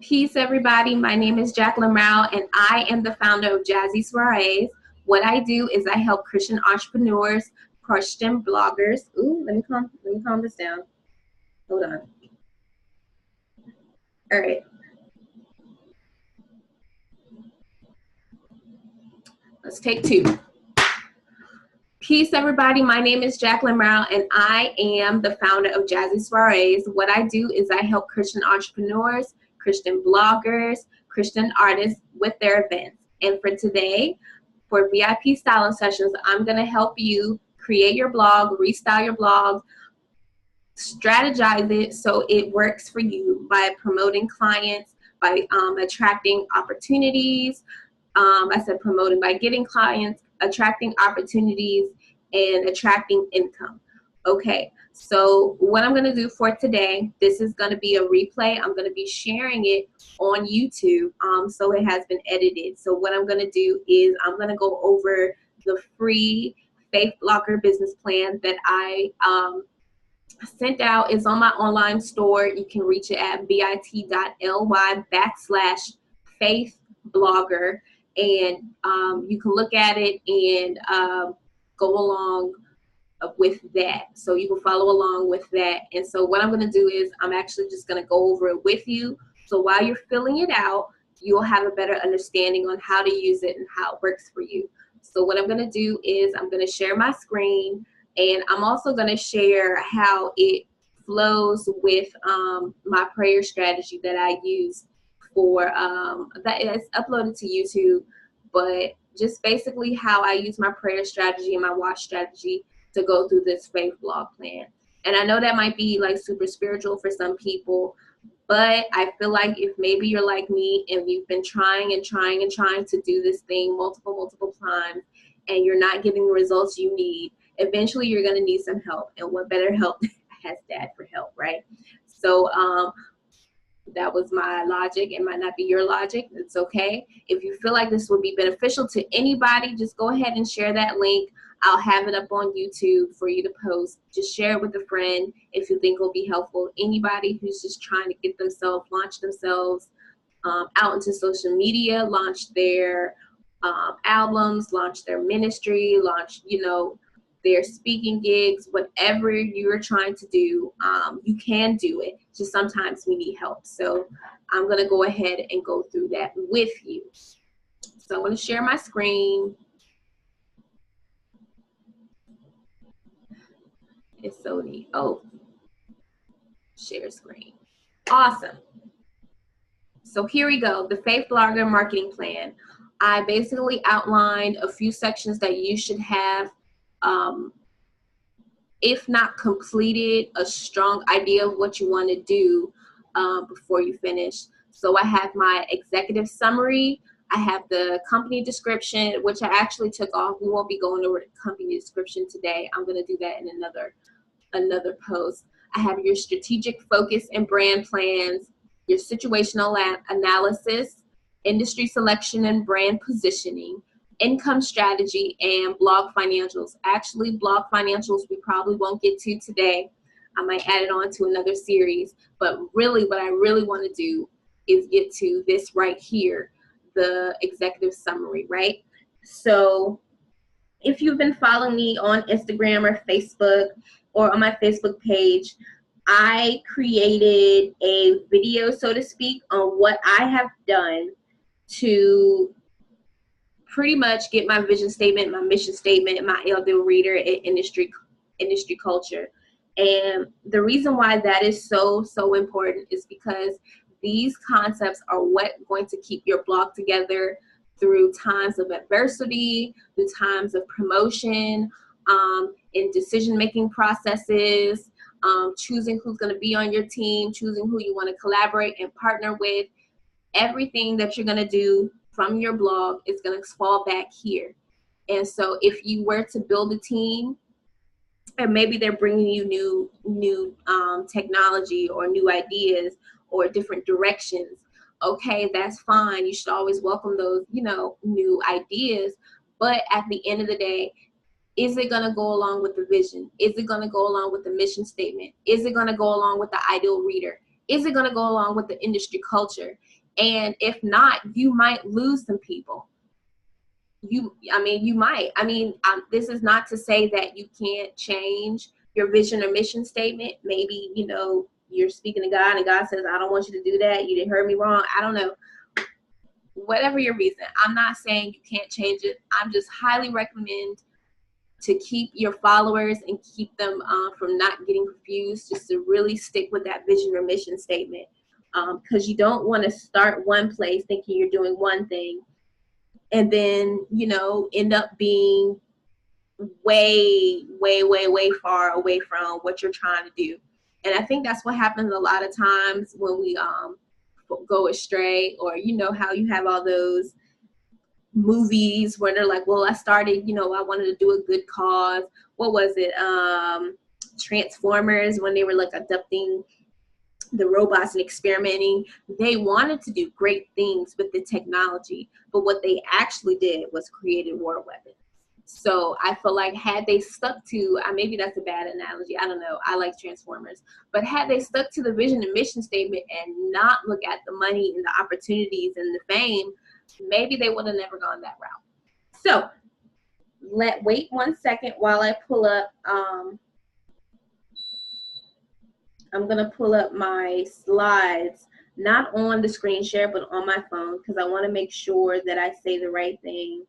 Peace, everybody. My name is Jacqueline Marrow, and I am the founder of Jazzy Soirees. What I do is I help Christian entrepreneurs, Christian bloggers. Ooh, let me calm this down. Hold on. All right. Let's take two. Peace, everybody. My name is Jacqueline Marrow, and I am the founder of Jazzy Soirees. What I do is I help Christian entrepreneurs, Christian bloggers, Christian artists with their events. And for today, for VIP styling sessions, I'm going to help you create your blog, restyle your blog, strategize it so it works for you by promoting clients, by attracting opportunities. I said promoting by getting clients, attracting opportunities, and attracting income. Okay, so what I'm going to do for today, this is going to be a replay. I'm going to be sharing it on YouTube, so it has been edited. So what I'm going to do is I'm going to go over the free Faith Blocker business plan that I sent out. Is on my online store. You can reach it at bit.ly/faithblogger. And you can look at it and go along with that. So you can follow along with that. And so what I'm going to do is I'm actually just going to go over it with you. So while you're filling it out, you'll have a better understanding on how to use it and how it works for you. So what I'm going to do is I'm going to share my screen, and I'm also going to share how it flows with my prayer strategy that I use for that is uploaded to YouTube, but just basically how I use my prayer strategy and my watch strategy to go through this faith blog plan. And I know that might be like super spiritual for some people, but I feel like if maybe you're like me and you've been trying to do this thing multiple times and you're not getting the results you need, eventually you're going to need some help. And what better help has Dad for help, right? So that was my logic. It might not be your logic. It's okay. If you feel like this would be beneficial to anybody, just go ahead and share that link. I'll have it up on YouTube for you to post. Just share it with a friend if you think it will be helpful. Anybody who's just trying to get themselves, launch themselves out into social media, launch their albums, launch their ministry, launch, their speaking gigs, whatever you're trying to do, you can do it. Just sometimes we need help. So I'm going to go ahead and go through that with you. So I'm going to share my screen. It's so neat. Oh, share screen. Awesome. So here we go, the Faith Blogger marketing plan. I basically outlined a few sections that you should have, if not completed, a strong idea of what you want to do before you finish. So I have my executive summary. I have the company description, which I actually took off. We won't be going over the company description today. I'm going to do that in another post. I have your strategic focus and brand plans, your situational analysis, industry selection and brand positioning, income strategy, and blog financials. Actually, blog financials we probably won't get to today. I might add it on to another series, but really what I really want to do is get to this right here, the executive summary, right? So if you've been following me on Instagram or Facebook or on my Facebook page, I created a video, so to speak, on what I have done to pretty much get my vision statement, my mission statement, my elder reader, and industry culture. And the reason why that is so important is because these concepts are what going to keep your blog together through times of adversity, through times of promotion, in decision-making processes, choosing who's going to be on your team, choosing who you want to collaborate and partner with. Everything that you're going to do from your blog is going to fall back here. And so if you were to build a team, and maybe they're bringing you new technology or new ideas or different directions, okay, that's fine. You should always welcome those, new ideas. But at the end of the day, is it going to go along with the vision? Is it going to go along with the mission statement? Is it going to go along with the ideal reader? Is it going to go along with the industry culture? And if not, you might lose some people. You might. This is not to say that you can't change your vision or mission statement. Maybe, you're speaking to God and God says, I don't want you to do that. You didn't heard me wrong. I don't know. Whatever your reason, I'm not saying you can't change it. I'm just highly recommend to keep your followers and keep them from not getting confused, just to really stick with that vision or mission statement. Because you don't want to start one place thinking you're doing one thing and then, end up being way, way, way, way far away from what you're trying to do. And I think that's what happens a lot of times when we go astray, or how you have all those movies where they're like, well, I started, I wanted to do a good cause. What was it? Transformers, when they were like abducting the robots and experimenting. They wanted to do great things with the technology, but what they actually did was created war weapons. So I feel like had they stuck to, maybe that's a bad analogy, I don't know, I like Transformers, but had they stuck to the vision and mission statement and not look at the money and the opportunities and the fame, maybe they would have never gone that route. So wait 1 second while I pull up, I'm going to pull up my slides, not on the screen share, but on my phone, because I want to make sure that I say the right thing.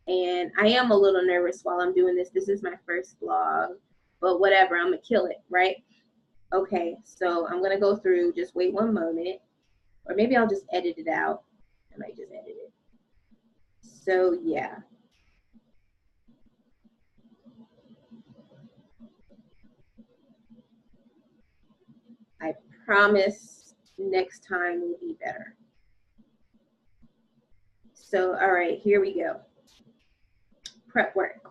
And I am a little nervous while I'm doing this. This is my first vlog, but whatever, I'm going to kill it, right? Okay, so I'm going to go through, just wait 1 moment, or maybe I'll just edit it out. I might just edit it. So yeah. I promise next time will be better. So, all right, here we go. Prep work.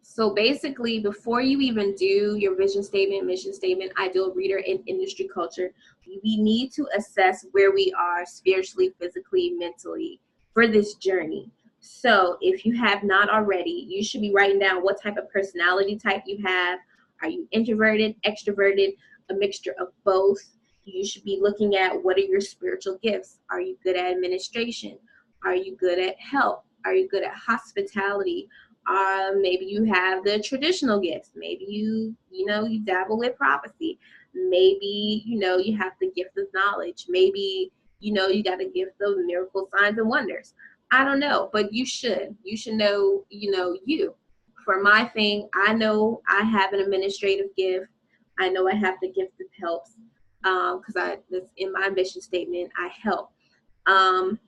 So basically, before you even do your vision statement, mission statement, ideal reader, and industry culture, we need to assess where we are spiritually, physically, mentally for this journey. So if you have not already, you should be writing down what type of personality type you have. Are you introverted, extroverted, a mixture of both? You should be looking at what are your spiritual gifts. Are you good at administration? Are you good at help? Are you good at hospitality? Maybe you have the traditional gifts. Maybe you dabble with prophecy. Maybe, you have the gift of knowledge. Maybe, you got a gift of miracle signs and wonders. I don't know, but you should know, you. For my thing, I know I have an administrative gift. I know I have the gift of helps, because that's in my mission statement. I help. And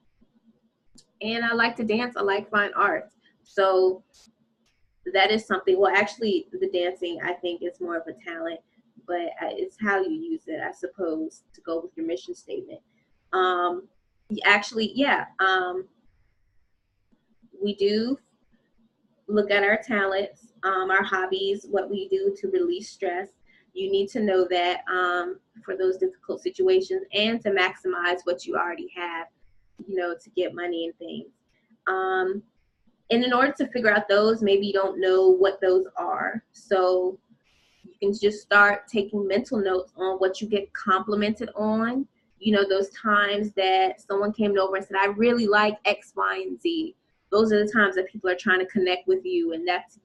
I like to dance. I like fine arts. So that is something, well, actually the dancing, I think, is more of a talent, but it's how you use it, I suppose, to go with your mission statement. Actually, yeah, we do look at our talents, our hobbies, what we do to release stress. You need to know that for those difficult situations, and to maximize what you already have, to get money and things. And in order to figure out those, maybe you don't know what those are. So you can just start taking mental notes on what you get complimented on. Those times that someone came over and said, I really like X, Y, and Z. Those are the times that people are trying to connect with you. And that's,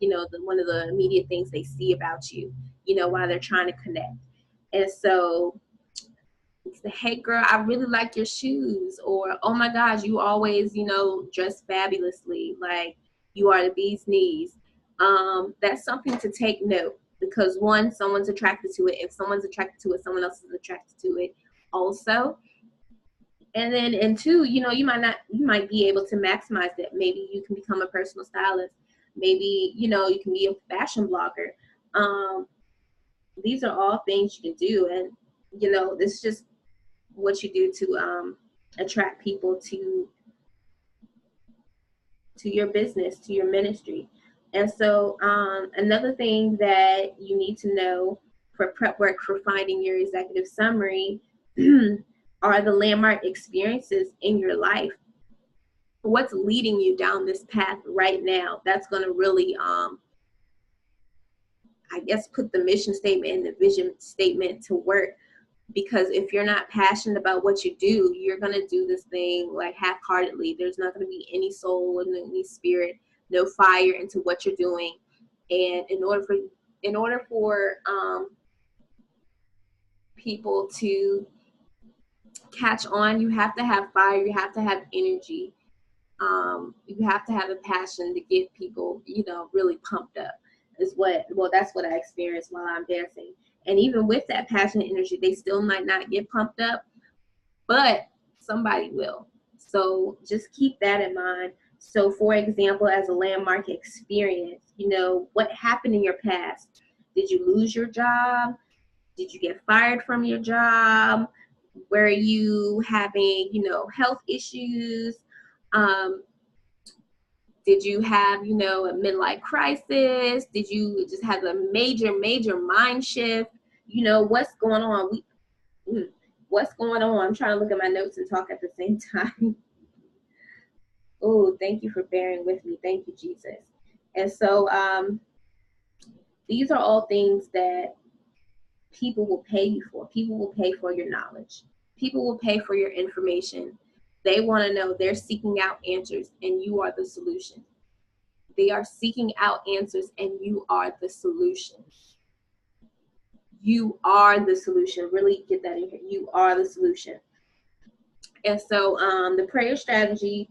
one of the immediate things they see about you, while they're trying to connect. And so, hey girl, I really like your shoes, or oh my gosh, you always, dress fabulously, like you are the bee's knees. That's something to take note, because one, someone's attracted to it. If someone's attracted to it, someone else is attracted to it also. And then, and two, you might be able to maximize that. Maybe you can become a personal stylist. Maybe, you can be a fashion blogger. These are all things you can do. And, this is just what you do to attract people to your business, to your ministry. And so another thing that you need to know for prep work for finding your executive summary are the landmark experiences in your life. What's leading you down this path right now? That's going to really, I guess, put the mission statement and the vision statement to work. Because if you're not passionate about what you do, you're going to do this thing like half-heartedly. There's not going to be any soul and any spirit, no fire into what you're doing. And in order for people to catch on, you have to have fire, you have to have energy, you have to have a passion to get people, really pumped up. That's what I experienced while I'm dancing. And even with that passion and energy, they still might not get pumped up, but somebody will. So just keep that in mind. So for example, as a landmark experience, what happened in your past? Did you lose your job? Did you get fired from your job? Were you having, health issues? Did you have, a midlife crisis? Did you just have a major, major mind shift? What's going on? What's going on? I'm trying to look at my notes and talk at the same time. Oh, thank you for bearing with me. Thank you, Jesus. And so these are all things that people will pay you for. People will pay for your knowledge. People will pay for your information. They want to know. They're seeking out answers, and you are the solution. They are seeking out answers, and you are the solution. You are the solution. Really get that in here. You are the solution. And so the prayer strategy,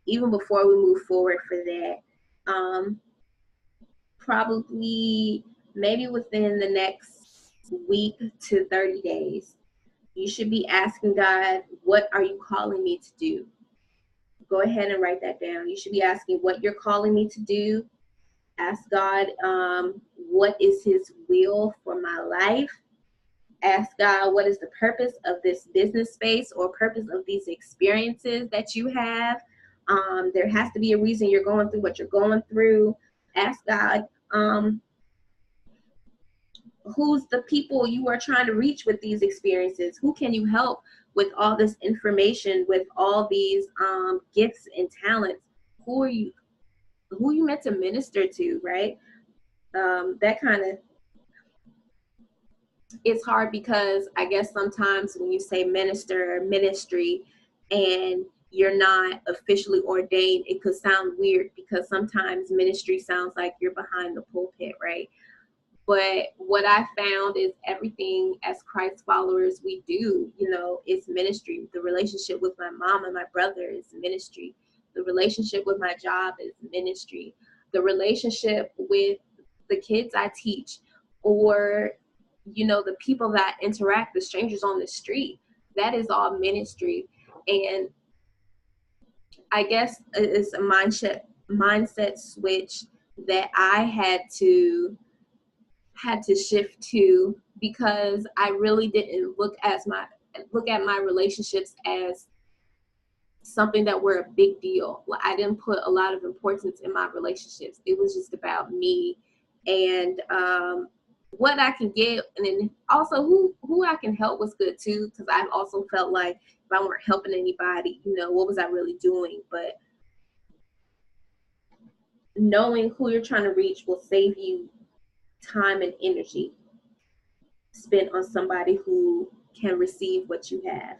even before we move forward for that, probably maybe within the next week to 30 days, you should be asking God, what are you calling me to do? Go ahead and write that down. You should be asking what you're calling me to do. Ask God, what is his will for my life? Ask God, what is the purpose of this business space or purpose of these experiences that you have? There has to be a reason you're going through what you're going through. Ask God, who's the people you are trying to reach with these experiences? Who can you help with all this information, with all these gifts and talents? Who are you meant to minister to, right? That kind of, it's hard because I guess sometimes when you say ministry, and you're not officially ordained, it could sound weird because sometimes ministry sounds like you're behind the pulpit, right? But what I found is everything as Christ followers we do, is ministry. The relationship with my mom and my brother is ministry. The relationship with my job is ministry. The relationship with the kids I teach, or, the people that interact, the strangers on the street, that is all ministry. And I guess it's a mindset switch that I had to shift to, because I really didn't look at my relationships as something that were a big deal. I didn't put a lot of importance in my relationships. It was just about me and what I can get, and then also who I can help was good too, because I've also felt like if I weren't helping anybody, what was I really doing? But knowing who you're trying to reach will save you time and energy spent on somebody who can receive what you have.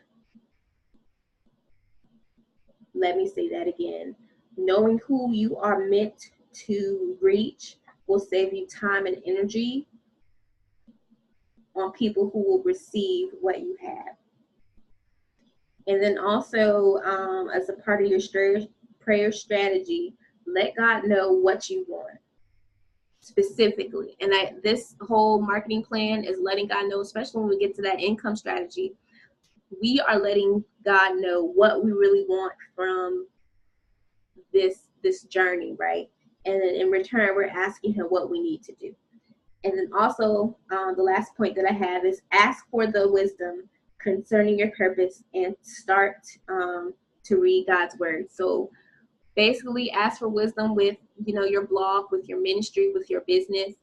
Let me say that again. Knowing who you are meant to reach will save you time and energy on people who will receive what you have. And then also, as a part of your prayer strategy, let God know what you want specifically. And this whole marketing plan is letting God know, especially when we get to that income strategy, we are letting God know what we really want from this journey, right? And then in return, we're asking him what we need to do. And then also, the last point that I have is ask for the wisdom concerning your purpose and start to read God's word. So basically ask for wisdom with, your blog, with your ministry, with your business,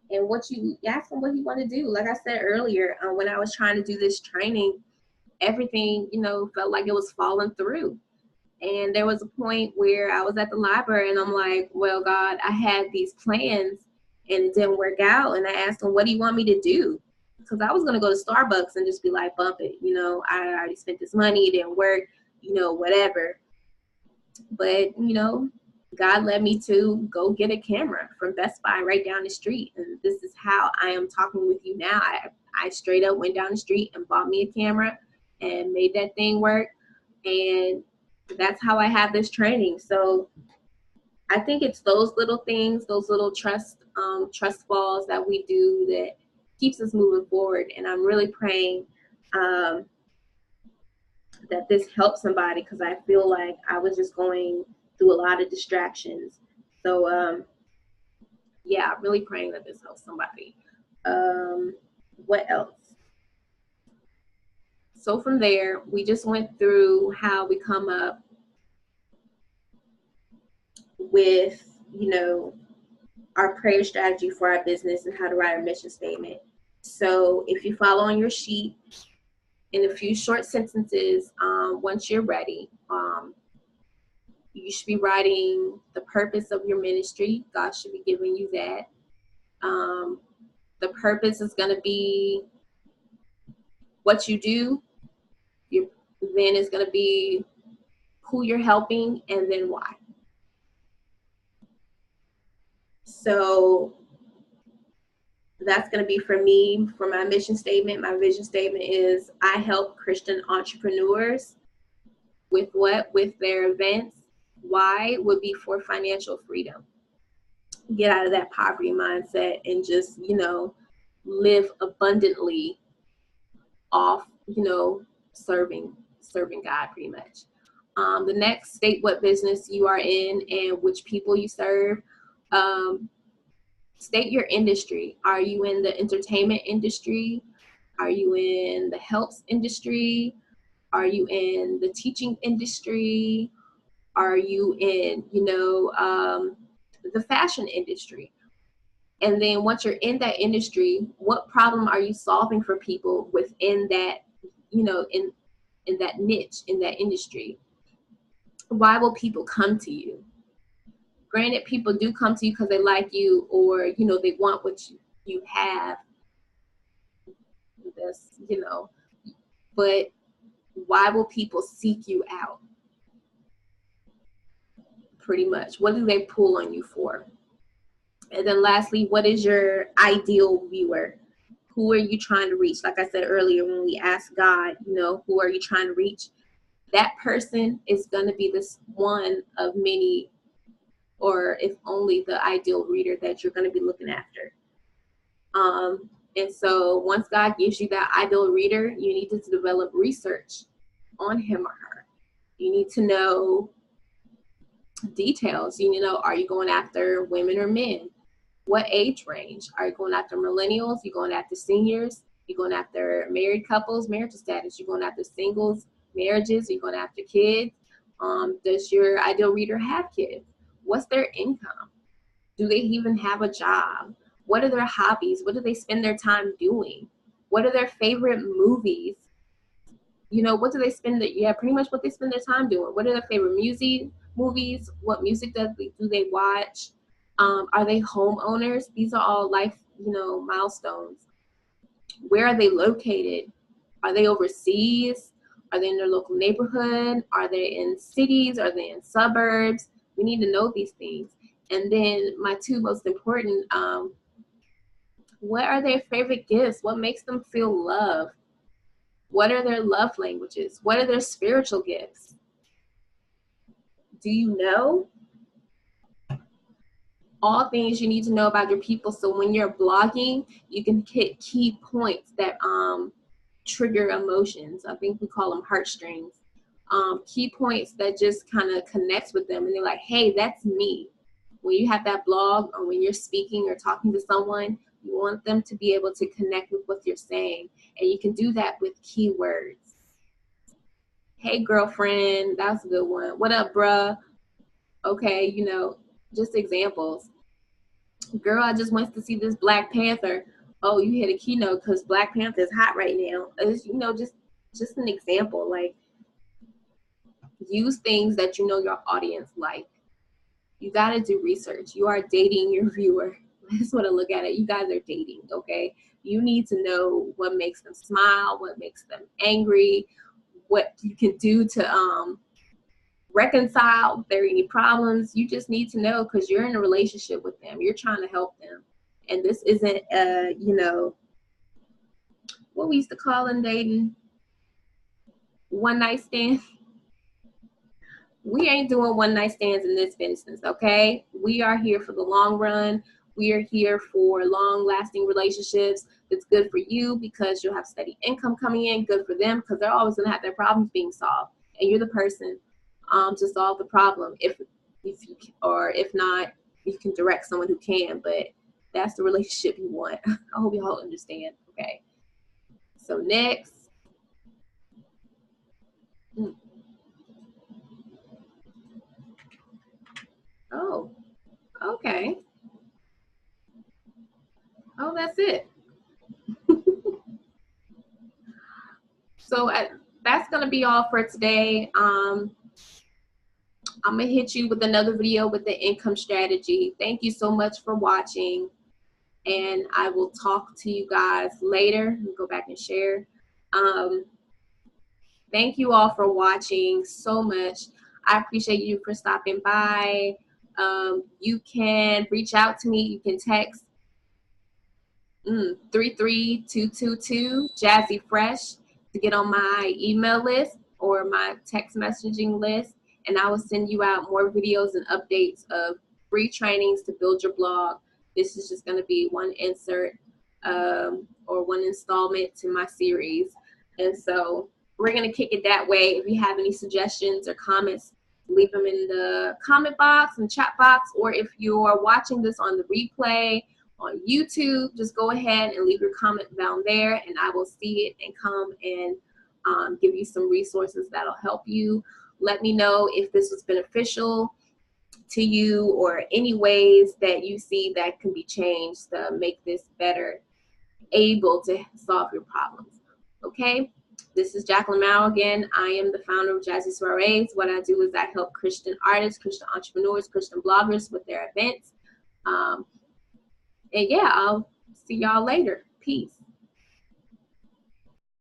and what you ask him what you want to do. Like I said earlier, when I was trying to do this training, everything, felt like it was falling through. And there was a point where I was at the library and I'm like, well, God, I had these plans and it didn't work out. And I asked him, what do you want me to do? Because I was going to go to Starbucks and just be like, bump it. You know, I already spent this money. It didn't work, you know, whatever. But, you know, God led me to go get a camera from Best Buy right down the street. And this is how I am talking with you now. I straight up went down the street and bought me a camera and made that thing work. And that's how I have this training. So I think it's those little things, those little trust falls that we do that keeps us moving forward. And I'm really praying that this helps somebody, because I feel like I was just going through a lot of distractions. So yeah, I'm really praying that this helps somebody. What else? So from there, we just went through how we come up with, you know, our prayer strategy for our business and how to write our mission statement. So if you follow on your sheet, in a few short sentences, once you're ready, you should be writing the purpose of your ministry. God should be giving you that. The purpose is going to be what you do. Then it's going to be who you're helping, and then why. So that's going to be for me, for my mission statement. My vision statement is I help Christian entrepreneurs with what? With their events. Why would be for financial freedom. Get out of that poverty mindset and just, you know, live abundantly off, you know, serving God pretty much. The next, state what business you are in and which people you serve. State your industry. Are you in the entertainment industry? Are you in the health industry? Are you in the teaching industry? Are you in, you know, the fashion industry? And then once you're in that industry, what problem are you solving for people within that, you know, in that niche, in that industry? Why will people come to you? Granted, people do come to you because they like you, or, you know, they want what you have. That's, you know, but why will people seek you out? Pretty much. What do they pull on you for? And then lastly, what is your ideal viewer? Who are you trying to reach? Like I said earlier, when we asked God, you know, who are you trying to reach? That person is going to be this one of many, or if only the ideal reader that you're going to be looking after. And so once God gives you that ideal reader, you need to develop research on him or her. You need to know details. You need to know, are you going after women or men? What age range? Are you going after millennials? You going after seniors? You going after married couples, marital status? You going after singles, marriages? You going after kids? Does your ideal reader have kids? What's their income? Do they even have a job? What are their hobbies? What do they spend their time doing? What are their favorite movies? You know, what do they spend pretty much what they spend their time doing. What are their favorite movies? What music do they watch? Are they homeowners? These are all life, you know, milestones. Where are they located? Are they overseas? Are they in their local neighborhood? Are they in cities? Are they in suburbs? We need to know these things. And then my two most important, what are their favorite gifts? What makes them feel loved? What are their love languages? What are their spiritual gifts? Do you know? All things you need to know about your people, so when you're blogging, you can hit key points that trigger emotions. I think we call them heartstrings. Key points that just kind of connects with them, and they're like, hey, that's me. When you have that blog, or when you're speaking or talking to someone, you want them to be able to connect with what you're saying, and you can do that with keywords. Hey, girlfriend, that's a good one. What up, bruh? Okay, you know, just examples. Girl, I just went to see this Black Panther. Oh, you hit a keynote because Black Panther is hot right now. It's, you know, just an example. Like, use things that you know your audience like. You got to do research. You are dating your viewer. That's what I look at it. You guys are dating, okay? You need to know what makes them smile, what makes them angry, what you can do to reconcile if there are any problems. You just need to know, because you're in a relationship with them. You're trying to help them. And this isn't, you know, what we used to call in dating, one night stand. We ain't doing one night stands in this instance, okay? We are here for the long run. We are here for long lasting relationships. It's good for you because you'll have steady income coming in, good for them because they're always gonna have their problems being solved. And you're the person to solve the problem. If you, or if not, you can direct someone who can, but that's the relationship you want. I hope you all understand, okay? So next. Oh, okay. Oh, that's it. So that's going to be all for today. I'm going to hit you with another video with the income strategy. Thank you so much for watching, and I will talk to you guys later. Let me go back and share. Thank you all for watching so much. I appreciate you for stopping by. You can reach out to me. You can text 33222 Jazzy Fresh to get on my email list or my text messaging list, and I will send you out more videos and updates of free trainings to build your blog. This is just going to be one insert or one installment to my series, and so we're going to kick it that way. If you have any suggestions or comments, leave them in the comment box and chat box, or if you're watching this on the replay on YouTube, just go ahead and leave your comment down there, and I will see it and come and give you some resources that'll help you. Let me know if this was beneficial to you or any ways that you see that can be changed to make this better able to solve your problems. Okay, this is Jacqueline Marrow again. I am the founder of Jazzy Soirees. What I do is I help Christian artists, Christian entrepreneurs, Christian bloggers with their events. And yeah, I'll see y'all later. Peace.